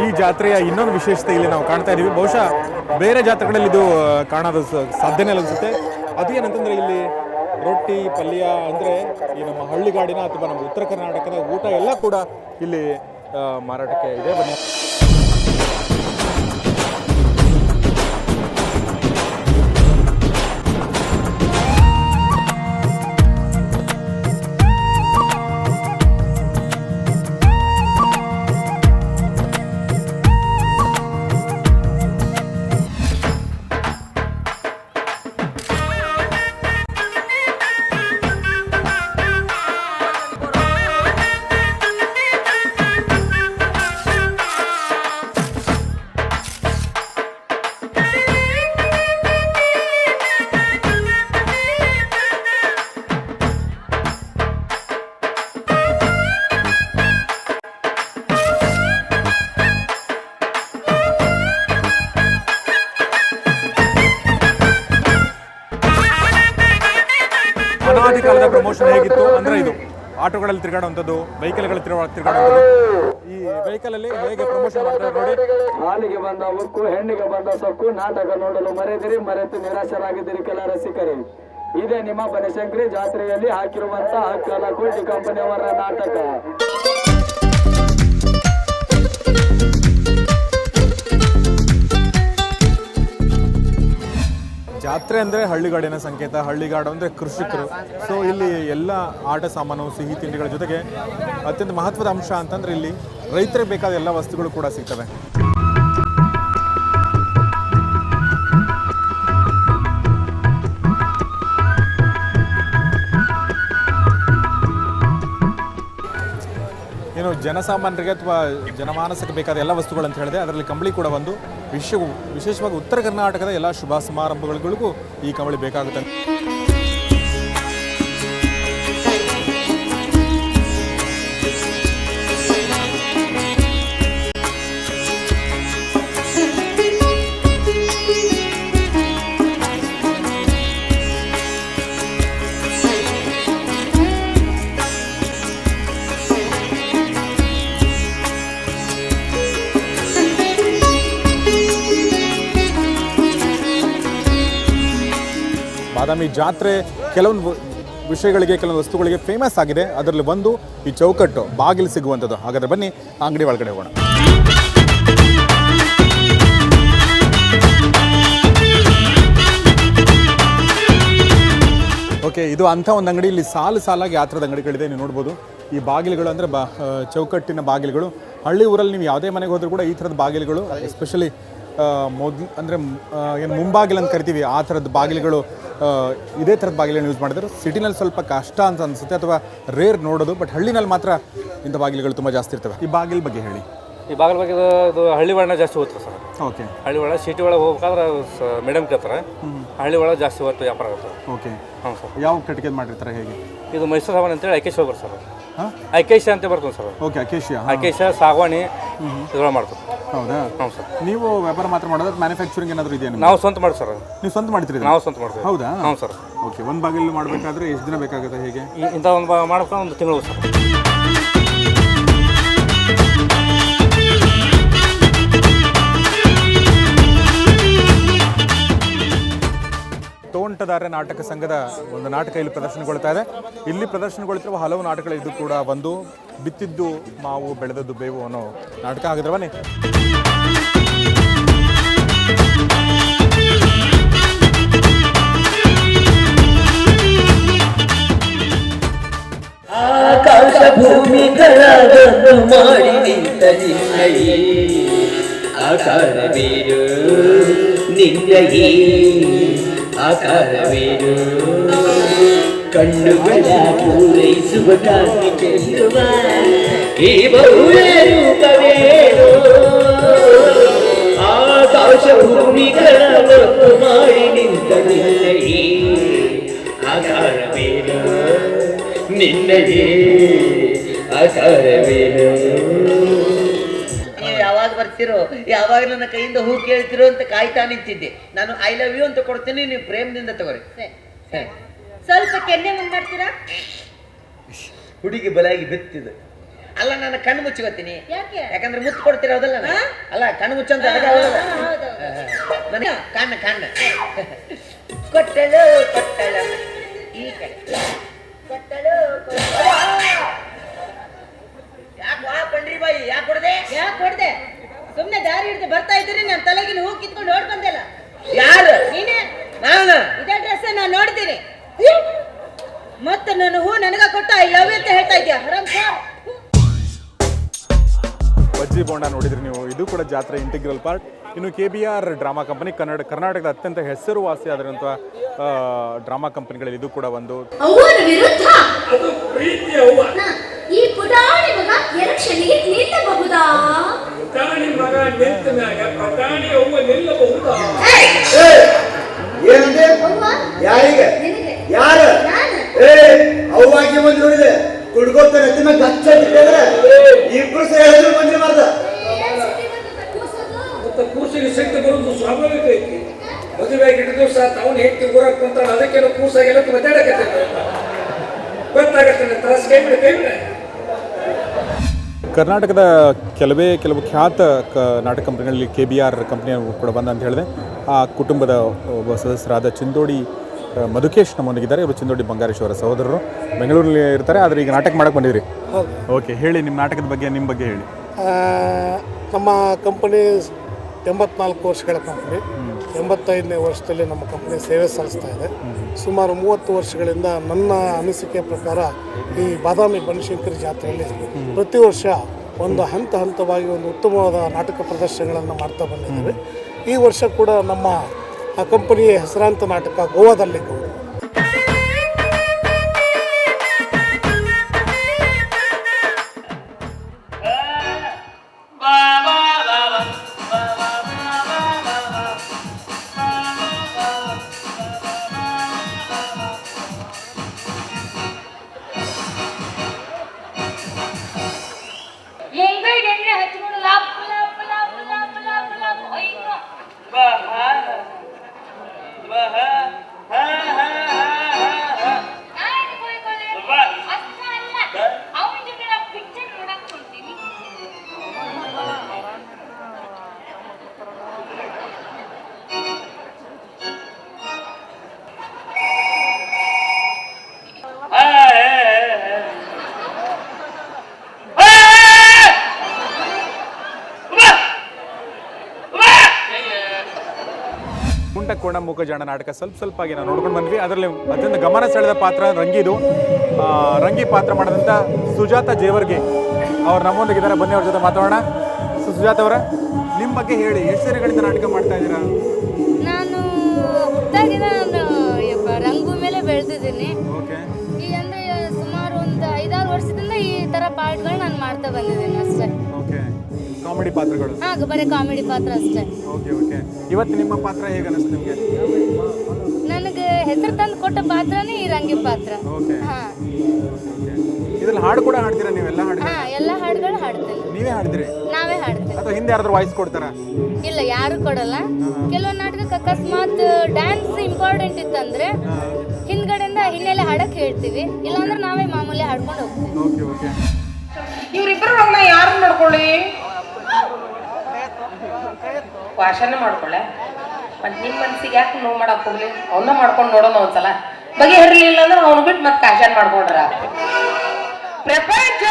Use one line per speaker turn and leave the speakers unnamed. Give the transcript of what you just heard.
ಈ ಜಾತ್ರೆಯ ಇನ್ನೊಂದು ವಿಶೇಷತೆ ಇಲ್ಲಿ ನಾವು ಕಾಣ್ತಾ ಇದ್ದೀವಿ. ಬಹುಶಃ ಬೇರೆ ಜಾತ್ರೆಗಳಲ್ಲಿ ಇದು ಕಾಣೋದು ಸಾಧ್ಯನೇ ಇಲ್ಲ ಅನಿಸುತ್ತೆ. ಅದೇನಂತಂದರೆ ಇಲ್ಲಿ ರೊಟ್ಟಿ ಪಲ್ಯ ಅಂದರೆ ಈ ನಮ್ಮ ಹಳ್ಳಿಗಾಡಿನ ಅಥವಾ ನಮ್ಮ ಉತ್ತರ ಕರ್ನಾಟಕದ ಊಟ ಎಲ್ಲ ಕೂಡ ಇಲ್ಲಿ ಮಾರಾಟಕ್ಕೆ ಇದೆ. ಬನ್ನಿ. ಅನಾದಿ ಕಾಲದ ಪ್ರಮೋಷನ್ ಹೇಗಿತ್ತು ಅಂದರೆ ಇದು ಆಟೋಗಳಲ್ಲಿ ತಿರುಗಾಡುವಂಥದ್ದು, ವೆಹಿಕಲ್ಗಳು ತಿರುಗಾಡುವಂಥದ್ದು. ಈ ವೆಹಿಕಲ್ ಅಲ್ಲಿ ಹೇಗೆ ಪ್ರಮೋಷನ್ ಮಾಡ್ತಾರೆ ನೋಡಿ.
ಹಾಲಿಗೆ ಬಂದ ಉಕ್ಕು, ಹೆಣ್ಣಿಗೆ ಬಂದ ಸೊಕ್ಕು, ನಾಟಕ ನೋಡಲು ಮರೆತು ನಿರಾಶರಾಗಿದ್ದೀರಿ ಕೆಲ ರಸಿಕರೇ. ಇದೇ ನಿಮ್ಮ ಬನಶಂಕರಿ ಜಾತ್ರೆಯಲ್ಲಿ ಹಾಕಿರುವಂತ ಹಕ್ಕಲ ಕೋಟಿ ಕಂಪನಿಯವರ ನಾಟಕ.
ಜಾತ್ರೆ ಅಂದರೆ ಹಳ್ಳಿಗಾಡಿನ ಸಂಕೇತ. ಹಳ್ಳಿಗಾಡು ಅಂದರೆ ಕೃಷಿಕರು. ಸೊ ಇಲ್ಲಿ ಎಲ್ಲ ಆಟ ಸಾಮಾನು, ಸಿಹಿ ತಿಂಡಿಗಳ ಜೊತೆಗೆ ಅತ್ಯಂತ ಮಹತ್ವದ ಅಂಶ ಅಂತಂದರೆ ಇಲ್ಲಿ ರೈತರಿಗೆ ಬೇಕಾದ ಎಲ್ಲ ವಸ್ತುಗಳು ಕೂಡ ಸಿಗ್ತವೆ. ಏನು ಜನಸಾಮಾನ್ಯರಿಗೆ ಅಥವಾ ಜನಮಾನಸಕ್ಕೆ ಬೇಕಾದ ಎಲ್ಲ ವಸ್ತುಗಳು ಅಂತ ಹೇಳಿದೆ. ಅದರಲ್ಲಿ ಕಂಬಳಿ ಕೂಡ ಒಂದು ವಿಶೇಷವಾಗಿ ಉತ್ತರ ಕರ್ನಾಟಕದ ಎಲ್ಲ ಶುಭ ಸಮಾರಂಭಗಳಿಗೂ ಈ ಕಂಬಳಿ ಬೇಕಾಗುತ್ತೆ. ಬಾದಾಮಿ ಜಾತ್ರೆ ಕೆಲವೊಂದು ವಿಷಯಗಳಿಗೆ, ಕೆಲವೊಂದು ವಸ್ತುಗಳಿಗೆ ಫೇಮಸ್ ಆಗಿದೆ. ಅದರಲ್ಲಿ ಒಂದು ಈ ಚೌಕಟ್ಟು, ಬಾಗಿಲು ಸಿಗುವಂಥದ್ದು. ಹಾಗಾದರೆ ಬನ್ನಿ ಅಂಗಡಿ ಒಳಗಡೆ ಹೋಗೋಣ. ಓಕೆ, ಇದು ಅಂಥ ಒಂದು ಅಂಗಡಿ. ಇಲ್ಲಿ ಸಾಲಾಗಿ ಆ ಥರದ ಅಂಗಡಿಗಳಿದೆ. ನೀವು ನೋಡ್ಬೋದು ಈ ಬಾಗಿಲುಗಳು ಅಂದರೆ ಚೌಕಟ್ಟಿನ ಬಾಗಿಲುಗಳು. ಹಳ್ಳಿ ಊರಲ್ಲಿ ನೀವು ಯಾವುದೇ ಮನೆಗೆ ಹೋದರೂ ಕೂಡ ಈ ಥರದ ಬಾಗಿಲುಗಳು, ಎಸ್ಪೆಷಲಿ ಅಂದರೆ ಏನು ಮುಂಬಾಗಿಲು ಅಂತ ಕರಿತೀವಿ, ಆ ಥರದ ಬಾಗಿಲುಗಳು, ಇದೇ ಥರದ ಬಾಗಿಲನ್ನು ಯೂಸ್ ಮಾಡಿದ್ರು. ಸಿಟಿನಲ್ಲಿ ಸ್ವಲ್ಪ ಕಷ್ಟ ಅಂತ ಅನಿಸುತ್ತೆ ಅಥವಾ ರೇರ್ ನೋಡೋದು. ಬಟ್ ಹಳ್ಳಿನಲ್ಲಿ ಮಾತ್ರ ಇಂಥ ಬಾಗಿಲುಗಳು ತುಂಬ ಜಾಸ್ತಿ ಇರ್ತವೆ. ಈ ಬಾಗಿಲ ಬಗ್ಗೆ ಹೇಳಿ.
ಈ ಬಾಗಿಲ ಬಗ್ಗೆ ಇದು ಹಳ್ಳಿ ಒಳಗೆ ಜಾಸ್ತಿ ಹೋಗ್ತದೆ ಸರ್.
ಓಕೆ,
ಹಳ್ಳಿ ಒಳಗೆ ಸಿಟಿ ಒಳಗೆ ಹೋಗ್ಬೇಕಾದ್ರೆ ಮೇಡಮ್ ಕೇಳ್ತಾರೆ. ಹಳ್ಳಿ ಒಳಗೆ ಜಾಸ್ತಿ ಹೊತ್ತು ವ್ಯಾಪಾರ ಆಗುತ್ತೆ.
ಓಕೆ,
ಹಾಂ ಸರ್.
ಯಾವ ಕಟ್ಟಿಗೆ ಮಾಡಿರ್ತಾರೆ ಹೇಗೆ?
ಇದು ಮೈಸೂರು ಸಾಮಾನು ಅಂತೇಳಿ ಐಕೇಶ ಬರ್ತಾರೆ ಸರ್. ಐಕೇಶ ಅಂತ ಬರ್ತದೆ ಸರ್.
ಓಕೆ,
ಐಕೇಶ ಸಾಗವಾಣಿ ಇದ್ರೊಳಗೆ ಮಾಡ್ತಾರೆ.
ಹೌದಾ?
ಹ್ಞೂ ಸರ್.
ನೀವು ವ್ಯಾಪಾರ ಮಾತ್ರ ಮಾಡೋದು, ಮ್ಯಾನುಫ್ಯಾಕ್ಚರಿಂಗ್ ಏನಾದರೂ ಇದೆಯಾ?
ನಾವು ಸ್ವಂತ ಮಾಡಿ ಸರ್.
ನೀವು ಸ್ವಂತ ಮಾಡ್ತೀರಿ?
ನಾವು ಸ್ವಂತ ಮಾಡ್ತೀವಿ.
ಹೌದಾ?
ಹ್ಞೂ ಸರ್.
ಓಕೆ, ಒಂದು ಬಾಗಿಲು ಮಾಡಬೇಕಾದ್ರೆ ಎಷ್ಟು ದಿನ ಬೇಕಾಗುತ್ತೆ ಹೇಗೆ?
ಇಂಥ ಒಂದು ಮಾಡ್ಕೊಂಡು ಒಂದು ತಿಂಗಳು ಸರ್.
ತೋಂಟದಾರ್ಯ ನಾಟಕ ಸಂಘದ ಒಂದು ನಾಟಕ ಇಲ್ಲಿ ಪ್ರದರ್ಶನಗೊಳ್ತಾ ಇದೆ. ಇಲ್ಲಿ ಪ್ರದರ್ಶನಗೊಳ್ತಿರುವ ಹಲವು ನಾಟಕಗಳು ಇದು ಕೂಡ ಒಂದು ಬಿತ್ತಿದ್ದು ಮಾವು ಬೆಳೆದದ್ದು ಬೇವು ಅನ್ನೋ ನಾಟಕ. ಆಗಿದ್ರೆ ಬನ್ನಿ.
ಆಕಾಶ ಭೂಮಿಗಳಾದನ್ನು ಮಾಡಿ ನಿಂತ ನಿನ್ನಯೇ ಆಕಾರವೇನು, ನಿನ್ನಯೇ ಆಕಾರವೇನು, ಕಣ್ಣುಗಳ ಪೂರೈಸುವ ಕಾಂತಿ ಚೆಲ್ಲುವ ಈ ಬಹುಳ ರೂಪವೇನು, ಆಕಾಶ ಭೂಮಿಗಳ ಒತ್ತು ಮಾಡಿ ನಿಂತ ನಿನ್ನಯೇ ಆಕಾರವೇನು, ನಿನ್ನಯೇ ಆಕಾರವೇನು. ನೀವು ಯಾವಾಗ ಬರ್ತಿರೋ, ಯಾವಾಗ ನನ್ನ ಕೈಯಿಂದ ಹೂ ಕೇಳ್ತಿರೋ ಅಂತ ಕಾಯ್ತಾ ನಿಂತಿದ್ದೆ. ನಾನು ಐ ಲವ್ ಯು ಅಂತ ಕೊಡ್ತೀನಿ, ನೀವು ಪ್ರೇಮದಿಂದ ತಗೋರಿ.
ಸ್ವಲ್ಪ ಕೆನ್ನೆ ಮುಂದಾಡ್ತೀರಾ?
ಹುಡುಗಿ ಬಲಾಗಿ ಬೆತ್ತಿದೆ. ಅಲ್ಲ ನಾನು ಕಣ್ಣು ಮುಚ್ಚಿಕೊತೀನಿ.
ಯಾಕೆ?
ಯಾಕಂದ್ರೆ ಮುತ್ತು ಕೊಡ್ತಿರೋದಲ್ಲ ನಾನು. ಅಲ್ಲ ಕಣ್ಣು ಮುಚ್ಚಂತ ನನಗೆ ಕಣ್ಣು ಕೊಟ್ಟಳು ಈ ಕಡೆ ಕೊಟ್ಟಳು. ಯಾಕೆ ಪಂಡ್ರಿ ಬಾಯಿ ಯಾಕೆ ಕೊಡದೆ?
ಯಾಕೆ ಹೊಡ್ದೆ? ಸುಮ್ನೆ ದಾರಿ ಹಿಡಿದು ಬರ್ತಾ ಇದ್ದೀರಿ, ನನ್ನ ತಲೆಗಿನ ಹೂ ಕಿತ್ಕೊಂಡು ಓಡ್ ಬಂದೆಲ್ಲ.
ಯಾರು?
ನೀನೇ.
ನಾನು
ಇದೇ ಡ್ರೆಸ್ ನಾನು ನೋಡಿದ್ದೀನಿ. ಮತ್ತೆ ನನ್ನ ಹೂ ನನಗ ಕೊಟ್ಟ ಐ ಲವ್ ಯು ಅಂತ ಹೇಳ್ತಾ ಇದ್ಯಾ ಹರಾಮ್ ಖಾನ್.
ಬಜ್ಜಿ ಬೋಂಡ ನೋಡಿದ್ರಿ ನೀವು, ಇದು ಕೂಡ ಜಾತ್ರೆ ಇಂಟಿಗ್ರಲ್ ಪಾರ್ಟ್. ಇನ್ನು KBR ಡ್ರಾಮಾ ಕಂಪನಿ ಕರ್ನಾಟಕದ ಅತ್ಯಂತ ಹೆಸರುವಾಸಿಯಾದಂಥ ಡ್ರಾಮಾ ಕಂಪನಿಗಳಲ್ಲಿ ಇದು ಕೂಡ ಒಂದು.
ಅವ್ವನ ವಿರುದ್ಧ ಈ ಪುಟಾಣಿ ಮಗ ಎಲೆಕ್ಷನ್ಗೆ ನಿಲ್ಲಬಹುದಾ?
ಪುಟಾಣಿ ಮಗ ನಿಂತ ಮ್ಯಾಗ ಪುಟಾಣಿ ಅವ್ವ ನಿಲ್ಲಬಹುದಾ?
ಏನಂದೆ? ಯಾರಿಗೆ? ಯಾರ? ಅವ್ವಾಗಿ ಬಂದು ನೋಡಿದೆ ಕುಡ್ಕೋತಾರೆ ಇಬ್ರು ಹೇಳಿದ್ರು ಮಂದಿ ಮಾಡ್ದ.
ಮತ್ತೆ ಕೂಸಿಗೆ ಶಕ್ತಿ ಬರೋದು ಸ್ವಾಭಾವಿಕ ಐತಿ. ಮದುವೆ ಇಟ್ಟು ದಿವಸ ಅವನು ಹೆಂಡತಿ ಊರಾಕ್ ಕುಂತಾಳ, ಅದಕ್ಕೇನೋ ಕೂಸಾಗೆಲ್ಲ ಮದ್ದಾಡಕತ್ತೆ ಗೊತ್ತಾಗತ್ತೆ. ತ್ರಾಸ ಕೈ ಬಿಡ.
ಕರ್ನಾಟಕದ ಕೆಲವು ಖ್ಯಾತ ನಾಟಕ ಕಂಪನಿಗಳಲ್ಲಿ KBR ಕಂಪನಿ ಕೂಡ ಬಂದ ಅಂತ ಹೇಳಿದೆ. ಆ ಕುಟುಂಬದ ಒಬ್ಬ ಸದಸ್ಯರಾದ ಚಿಂದೋಡಿ ಮಧುಕೇಶ್ ನಮ್ಮೊಂದಿಗಿದ್ದಾರೆ. ಇವರು ಚಿಂದೋಡಿ ಬಂಗಾರೇಶ್ ಅವರ ಸಹೋದರರು, ಬೆಂಗಳೂರಲ್ಲಿ ಇರ್ತಾರೆ. ಆದರೆ ಈಗ ನಾಟಕ ಮಾಡಕ್ಕೆ ಬಂದಿದ್ರಿ. ಓಕೆ, ಹೇಳಿ ನಿಮ್ಮ ನಾಟಕದ ಬಗ್ಗೆ, ನಿಮ್ಮ ಬಗ್ಗೆ ಹೇಳಿ.
ನಮ್ಮ ಕಂಪನಿ 84 ವರ್ಷಗಳ ಕಂಪನಿ. 85ನೇ ವರ್ಷದಲ್ಲಿ ನಮ್ಮ ಕಂಪನಿ ಸೇವೆ ಸಲ್ಲಿಸ್ತಾ ಇದೆ. ಸುಮಾರು 30 ವರ್ಷಗಳಿಂದ ನನ್ನ ಅನಿಸಿಕೆ ಪ್ರಕಾರ ಈ ಬಾದಾಮಿ ಬನಶಂಕರಿ ಜಾತ್ರೆಯಲ್ಲಿ ಪ್ರತಿ ವರ್ಷ ಒಂದು ಹಂತವಾಗಿ ಒಂದು ಉತ್ತಮವಾದ ನಾಟಕ ಪ್ರದರ್ಶನಗಳನ್ನು ಮಾಡ್ತಾ ಬಂದಿದ್ದೇವೆ. ಈ ವರ್ಷ ಕೂಡ ನಮ್ಮ ಕಂಪನಿಯ ಹೆಸರಾಂತ ನಾಟಕ ಗೋವಾದಲ್ಲಿ ಗೌಡ.
ಕೋಣ ಮೂಕಜಾಣ ನಾಟಕ ಸ್ವಲ್ಪ ಆಗಿ ನಾವು ನೋಡ್ಕೊಂಡು ಬಂದ್ವಿ. ಅದರಲ್ಲಿ ಅತ್ಯಂತ ಗಮನ ಸೆಳೆದ ಪಾತ್ರ ರಂಗಿದು. ರಂಗಿ ಪಾತ್ರ ಮಾಡಿದಂಥ ಸುಜಾತ ಜೇವರ್ಗಿ ಅವ್ರು ನಮ್ಮೊಂದಿಗಿದ್ದಾರೆ. ಬನ್ನಿ ಅವ್ರ ಜೊತೆ ಮಾತಾಡೋಣ. ಸುಜಾತ ಅವರ, ನಿಮ್ಮ ಬಗ್ಗೆ ಹೇಳಿ, ಎಷ್ಟು ಸೇರಿಗಳಿಂದ ನಾಟಕ ಮಾಡ್ತಾ ಇದ್ದೀರಾ?
ನಾನು ಹುಟ್ಟಾಗಿನ ರಂಗು ಮೇಲೆ ಬೆಳೆದಿದ್ದೀನಿ.
ಓಕೆ.
ಈಗ ಅಂದರೆ ಸುಮಾರು ಒಂದು 5-6 ವರ್ಷದಿಂದ ಈ ಥರ ಪಾರ್ಟ್ಗಳು ನಾನು ಮಾಡ್ತಾ ಬಂದಿದ್ದೀನಿ ಅಷ್ಟೇ.
ಓಕೆ, ಕಾಮಿಡಿ ಪಾತ್ರಗಳು?
ಹಾಂ, ಬರೀ ಕಾಮಿಡಿ ಪಾತ್ರ ಅಷ್ಟೇ.
Okay okay. ಇವತ್ತು ನಿಮ್ಮ ಪಾತ್ರ ಹೇಗೆ ಅನಿಸ್ತು ನಿಮಗೆ?
ನನಗೆ ಹೆಸರು ತಂದು ಕೊಟ್ಟ ಪಾತ್ರನೇ ಈ ರಂಗಿ ಪಾತ್ರ.
ಓಕೆ.
ಹಾಂ.
ಇದ್ರಲ್ಲಿ ಹಾಡು ಕೂಡ ಹಾಡ್ತೀರಾ ನೀವೆಲ್ಲ?
ಹಾಂ, ಎಲ್ಲ ಹಾಡುಗಳು ಹಾಡ್ತೇನೆ.
ನೀವೇ ಹಾಡ್ತೀರಿ?
ನಾವೇ ಹಾಡ್ತೇವೆ.
ಅಥವಾ ಹಿಂದೆ ಯಾರಾದ್ರೂ ವಾಯ್ಸ್ ಕೊಡ್ತಾರಾ?
ಇಲ್ಲ, ಯಾರು ಕೊಡಲ್ಲ. ಕೆಲವೊಂದು ನಾಟಕಕ್ಕೆ ಅಕಸ್ಮಾತ್ ಡ್ಯಾನ್ಸ್ ಇಂಪಾರ್ಟೆಂಟ್ ಇತ್ತಂದ್ರೆ ಹಿಂದ್ಗಡೆಯಿಂದ ಹಿನ್ನೆಲೆ ಹಾಡಕ್ಕೆ ಹೇಳ್ತೀವಿ, ಇಲ್ಲಾಂದ್ರೆ ನಾವೇ ಮಾಮೂಲಿ ಹಾಡ್ಕೊಂಡು ಹೋಗ್ತೀವಿ.
Okay okay.
ಇವ್ರಿಬ್ರು ಯಾರು ನೋಡ್ಕೊಳ್ಳಿ, ಭಾಷಣ ಮಾಡ್ಕೊಳ್ಳೆ. ಮತ್ತೆ ನಿಮ್ಮ ಮನ್ಸಿಗೆ ಯಾಕೆ ನೋವು ಮಾಡಕ್ ಹೋಗ್ಲಿ, ಅವನ್ನ ಮಾಡ್ಕೊಂಡು ನೋಡೋಣ ಒಂದ್ಸಲ. ಬಗೆಹರಿಲಿಲ್ಲ ಅಂದ್ರೆ ಅವ್ನು ಬಿಟ್ಟು ಮತ್ತೆ ಕಾಶನ್ ಮಾಡ್ಕೊಂಡ್ರ ಪ್ರಪಂಚ